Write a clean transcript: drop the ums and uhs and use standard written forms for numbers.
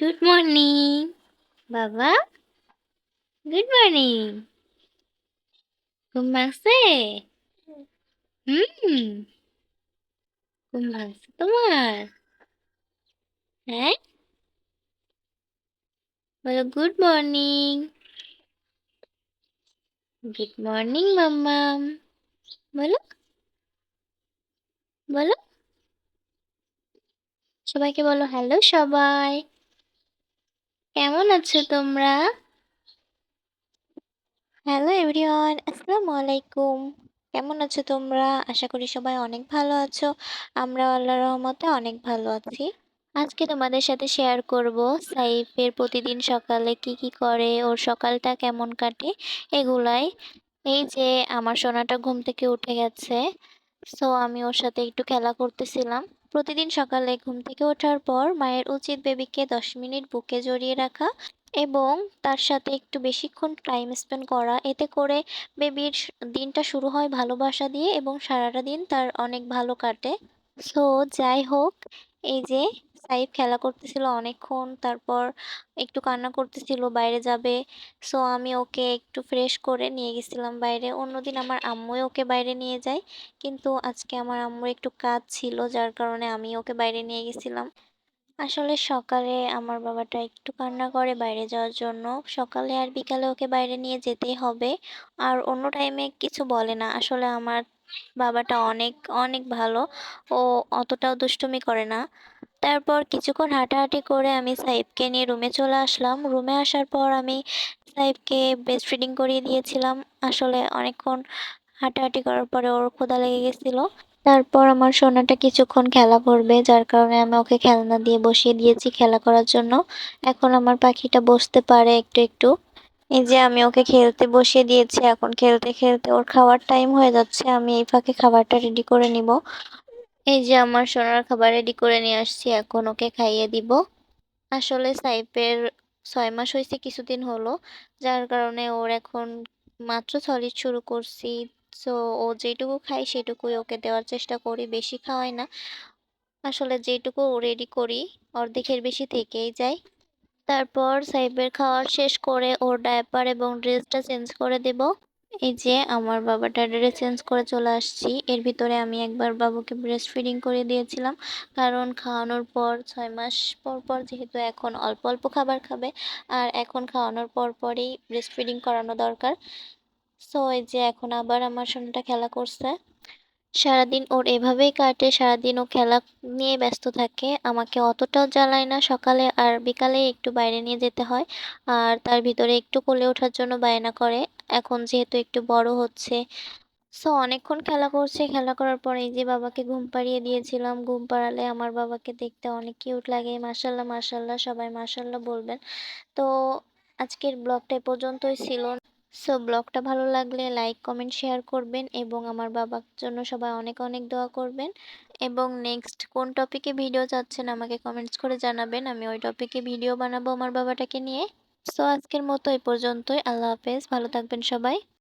Good morning বাবা। Good morning. ঘুম ভাঙছে? হুম। ঘুম ভাঙছে তোমার? হ্যাঁ, বলো গুড মর্নিং। গুড মর্নিং মাম্মাম। বলো, বলো, সবাইকে বলো হ্যালো সবাই। কেমন আছো তোমরা? হ্যালো এভরিওয়ান, আসসালামু আলাইকুম। কেমন আছো তোমরা? আশা করি সবাই অনেক ভালো আছো। আমরা আল্লাহর রহমতে অনেক ভালো আছি। আজকে তোমাদের সাথে শেয়ার করব সাইফের প্রতিদিন সকালে কি কি করে, ওর সকালটা কেমন কাটে, এগুলাই। এই যে আমার সোনাটা ঘুম থেকে উঠে গেছে, সো আমি ওর সাথে একটু খেলা করতেছিলাম। প্রতিদিন সকালে ঘুম থেকে ওঠার পর মায়ের উচিত বেবিকে 10 মিনিট বুকে জড়িয়ে রাখা এবং তার সাথে একটু বেশিক্ষণ টাইম স্পেন্ড করা। এতে করে বেবির দিনটা শুরু হয় ভালোবাসা দিয়ে এবং সারাটা দিন তার অনেক ভালো কাটে। সো যাই হোক, এই যে সাইফ খেলা করতেছিল অনেকক্ষণ, তারপর একটু কান্না করতেছিল বাইরে যাবে। সো আমি ওকে একটু ফ্রেশ করে নিয়ে গেছিলাম বাইরে। অন্যদিন আমার আম্মুই ওকে বাইরে নিয়ে যায়, কিন্তু আজকে আমার আম্মুর একটু কাজ ছিল যার কারণে আমি ওকে বাইরে নিয়ে গেছিলাম। আসলে সকালে আমার বাবাটা একটু কান্না করে বাইরে যাওয়ার জন্য। সকালে আর বিকালে ওকে বাইরে নিয়ে যেতেই হবে। আর অন্য টাইমে কিছু বলে না। আসলে আমার বাবাটা অনেক অনেক ভালো। ও অতটাও দুষ্টুমি করে না। তারপর কিছুক্ষণ হাঁটাহাঁটি করে আমি সাইফকে নিয়ে রুমে চলে আসলাম। রুমে আসার পর আমি সাইফকে ব্রেস্ট ফিডিং করিয়ে দিয়েছিলাম। আসলে অনেকক্ষণ হাঁটাহাঁটি করার পরে ওর ক্ষুধা লেগে গেছিল। তারপর আমার সোনাটা কিছুক্ষণ খেলা করবে, যার কারণে আমি ওকে খেলনা দিয়ে বসিয়ে দিয়েছি খেলা করার জন্য। এখন আমার পাখিটা বসতে পারে একটু একটু। এই যে আমি ওকে খেলতে বসিয়ে দিয়েছি, এখন খেলতে খেলতে ওর খাওয়ার টাইম হয়ে যাচ্ছে। আমি এই ফাঁকে খাবারটা রেডি করে নিব। এই যে আমার সোনার খাবার রেডি করে নিয়ে আসছি, এখন ওকে খাইয়ে দিব। আসলে সাইফের 6 মাস হয়েছে কিছুদিন হলো, যার কারণে ওর এখন মাত্র সলিড শুরু করছি। সো ও যেটুকু খায় সেটুকুই ওকে দেওয়ার চেষ্টা করি, বেশি খাওয়াই না। আসলে যেটুকু রেডি করি অর্ধেকের বেশি থেকেই যায়। তারপর সাইফের খাওয়ার শেষ করে ওর ডায়াপার এবং ড্রেসটা চেঞ্জ করে দেব। এই যে আমার বাবাটা ড্রেস চেঞ্জ করে চলে আসছি। এর ভিতরে আমি একবার বাবুকে ব্রেস্ট ফিডিং করে দিয়েছিলাম, কারণ খাওয়ানোর পর 6 মাস পর পর যেহেতু এখন অল্প অল্প খাবার খাবে, আর এখন খাওয়ানোর পর পরই ব্রেস্ট ফিডিং করানো দরকার। সো এই যে এখন আবার আমার সোনাটা খেলা করছে। সারাদিন ওর এভাবেই কাটে, সারাদিন ও খেলা নিয়ে ব্যস্ত থাকে। আমাকে অতটাও জ্বালায় না, সকালে আর বিকালে একটু বাইরে নিয়ে যেতে হয়। আর তার ভিতরে একটু কোলে ওঠার জন্য বায়না করে। এখন যেহেতু একটু বড় হচ্ছে, সো অনেকক্ষণ খেলা করছে। খেলা করার পর এই যে বাবাকে ঘুম পাড়িয়ে দিয়েছিলাম। ঘুম পাড়ালে আমার বাবাকে দেখতে অনেক কিউট লাগে। মাশাল্লাহ মাশাল্লাহ, সবাই মাশাল্লাহ বলবেন। তো আজকের ব্লগটা এ পর্যন্তই ছিল। সো ব্লগটা ভালো লাগলে লাইক কমেন্ট শেয়ার করবেন এবং আমার বাবার জন্য সবাই অনেক অনেক দোয়া করবেন। এবং নেক্সট কোন টপিকে ভিডিও চাচ্ছেন আমাকে কমেন্টস করে জানাবেন, আমি ওই টপিকে ভিডিও বানাবো আমার বাবাটাকে নিয়ে। সো আজকের মতো এই পর্যন্তই। আল্লাহ হাফেজ, ভালো থাকবেন সবাই।